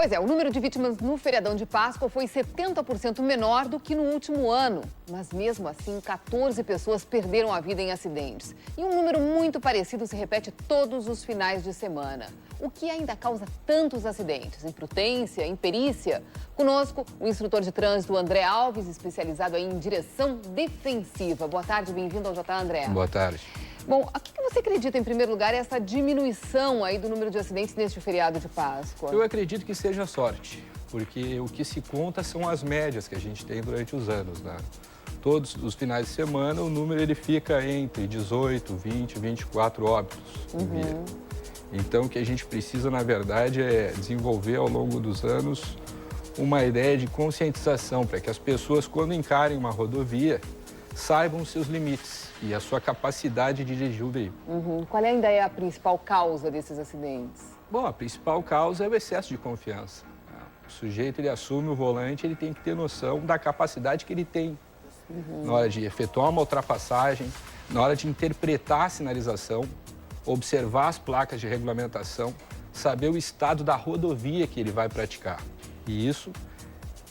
Pois é, o número de vítimas no feriadão de Páscoa foi 70% menor do que no último ano. Mas mesmo assim, 14 pessoas perderam a vida em acidentes. E um número muito parecido se repete todos os finais de semana. O que ainda causa tantos acidentes? Imprudência, imperícia? Conosco, o instrutor de trânsito André Alves, especializado em direção defensiva. Boa tarde, bem-vindo ao JA, André. Boa tarde. Bom, o que você acredita, em primeiro lugar, é essa diminuição aí do número de acidentes neste feriado de Páscoa? Eu acredito que seja sorte, porque o que se conta são as médias que a gente tem durante os anos, né? Todos os finais de semana, o número ele fica entre 18, 20, 24 óbitos por dia. Então, o que a gente precisa, na verdade, é desenvolver ao longo dos anos uma ideia de conscientização para que as pessoas, quando encarem uma rodovia, saibam os seus limites e a sua capacidade de dirigir o veículo. Qual ainda é a principal causa desses acidentes? Bom, a principal causa é o excesso de confiança. O sujeito, ele assume o volante, ele tem que ter noção da capacidade que ele tem na hora de efetuar uma ultrapassagem, na hora de interpretar a sinalização, observar as placas de regulamentação, saber o estado da rodovia que ele vai praticar. E isso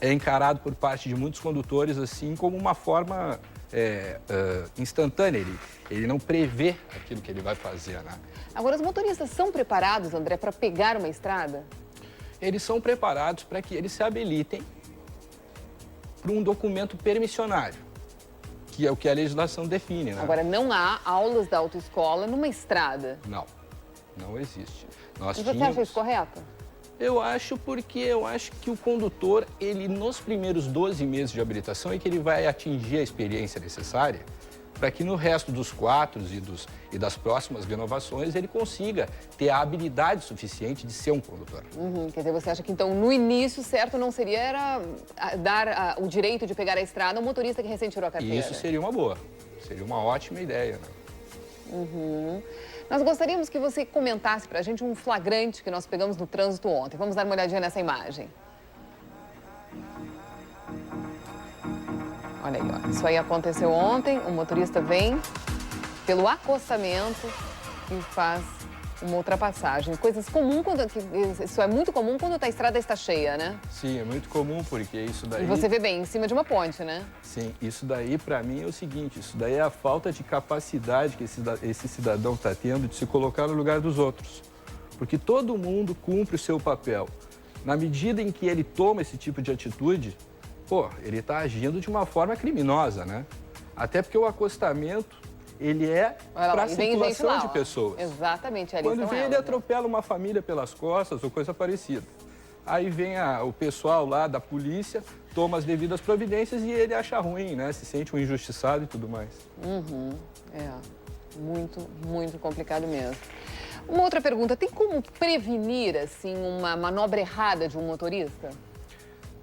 é encarado por parte de muitos condutores assim como uma forma instantânea. Ele não prevê aquilo que ele vai fazer, né? Agora, os motoristas são preparados, André, para pegar uma estrada? Eles são preparados para que eles se habilitem para um documento permissionário, que é o que a legislação define, né? Agora, não há aulas da autoescola numa estrada? Não existe. E você acha isso correto? Eu acho que o condutor, ele nos primeiros 12 meses de habilitação é que ele vai atingir a experiência necessária para que no resto dos 4 e das próximas renovações ele consiga ter a habilidade suficiente de ser um condutor. Quer dizer, você acha que então no início certo não seria dar o direito de pegar a estrada ao motorista que recém tirou a carteira? Isso seria uma ótima ideia, né? Nós gostaríamos que você comentasse para a gente um flagrante que nós pegamos no trânsito ontem. Vamos dar uma olhadinha nessa imagem. Olha aí, ó. Isso aí aconteceu ontem. O motorista vem pelo acostamento e faz uma ultrapassagem. Coisas comuns, isso é muito comum quando a estrada está cheia, né? Sim, é muito comum, porque isso daí... E você vê bem, em cima de uma ponte, né? Sim, isso daí, para mim, é o seguinte, isso daí é a falta de capacidade que esse cidadão está tendo de se colocar no lugar dos outros. Porque todo mundo cumpre o seu papel. Na medida em que ele toma esse tipo de atitude, ele está agindo de uma forma criminosa, né? Até porque o acostamento, ele é para a circulação de pessoas. Exatamente, ali quando vem, ele atropela uma família pelas costas ou coisa parecida. Aí vem o pessoal lá da polícia, toma as devidas providências e ele acha ruim, né? Se sente um injustiçado e tudo mais. É, muito complicado mesmo. Uma outra pergunta, tem como prevenir, assim, uma manobra errada de um motorista?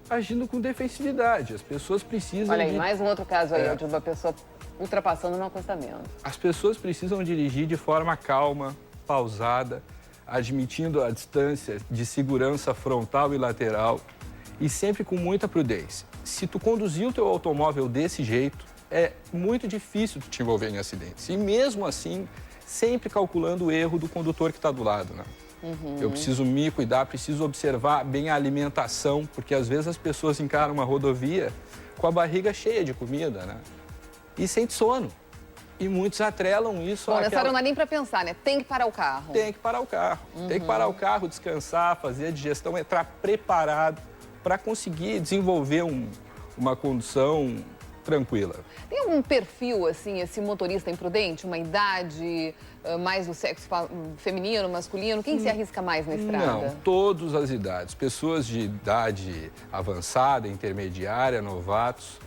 Agindo com defensividade, as pessoas precisam... Olha aí, mais um outro caso aí, de uma pessoa ultrapassando no acostamento. As pessoas precisam dirigir de forma calma, pausada, admitindo a distância de segurança frontal e lateral e sempre com muita prudência. Se tu conduzir o teu automóvel desse jeito, é muito difícil tu te envolver em acidentes. E mesmo assim, sempre calculando o erro do condutor que está do lado, né? Eu preciso me cuidar, preciso observar bem a alimentação, porque às vezes as pessoas encaram uma rodovia com a barriga cheia de comida, né? E sente sono. E muitos atrelam isso Bom, nessa hora não dá nem para pensar, né? Tem que parar o carro. Tem que parar o carro. Tem que parar o carro, descansar, fazer a digestão, entrar preparado para conseguir desenvolver uma condução tranquila. Tem algum perfil, assim, esse motorista imprudente? Uma idade, mais do sexo feminino, masculino? Quem se arrisca mais na estrada? Não, todas as idades. Pessoas de idade avançada, intermediária, novatos.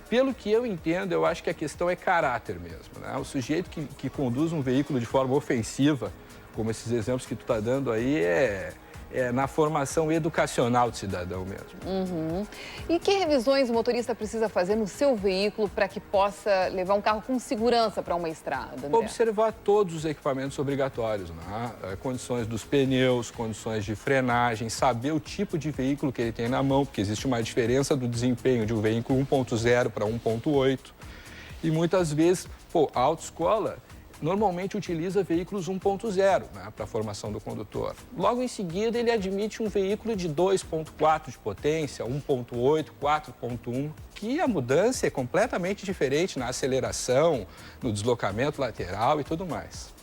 Pelo que eu entendo, eu acho que a questão é caráter mesmo, né? O sujeito que conduz um veículo de forma ofensiva, como esses exemplos que tu está dando aí, é na formação educacional do cidadão mesmo. E que revisões o motorista precisa fazer no seu veículo para que possa levar um carro com segurança para uma estrada, André? Observar todos os equipamentos obrigatórios, né? Condições dos pneus, condições de frenagem, saber o tipo de veículo que ele tem na mão, porque existe uma diferença do desempenho de um veículo 1.0 para 1.8. E muitas vezes, a autoescola normalmente utiliza veículos 1.0, né, para a formação do condutor. Logo em seguida, ele admite um veículo de 2.4 de potência, 1.8, 4.1, que a mudança é completamente diferente na aceleração, no deslocamento lateral e tudo mais.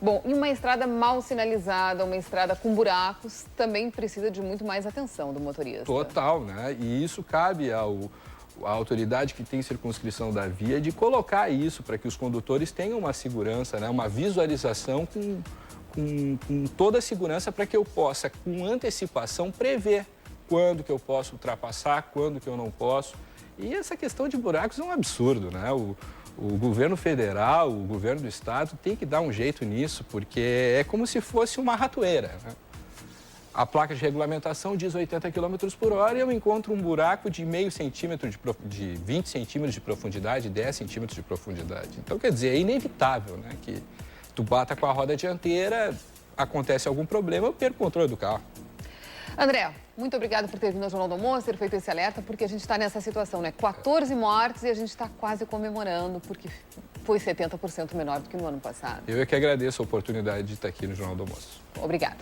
Bom, e uma estrada mal sinalizada, uma estrada com buracos, também precisa de muito mais atenção do motorista. Total, né? E isso cabe à autoridade que tem circunscrição da via de colocar isso para que os condutores tenham uma segurança, né? Uma visualização com toda a segurança para que eu possa, com antecipação, prever quando que eu posso ultrapassar, quando que eu não posso. E essa questão de buracos é um absurdo, né? O governo federal, o governo do estado tem que dar um jeito nisso, porque é como se fosse uma ratoeira, né? A placa de regulamentação diz 80 km por hora e eu encontro um buraco de meio centímetro, de 20 centímetros de profundidade, 10 centímetros de profundidade. Então, quer dizer, é inevitável, né, que tu bata com a roda dianteira, acontece algum problema, eu perco o controle do carro. André, muito obrigado por ter vindo ao Jornal do Almoço, ter feito esse alerta, porque a gente está nessa situação, né? 14 mortes e a gente está quase comemorando, porque foi 70% menor do que no ano passado. Eu é que agradeço a oportunidade de estar aqui no Jornal do Almoço. Obrigada.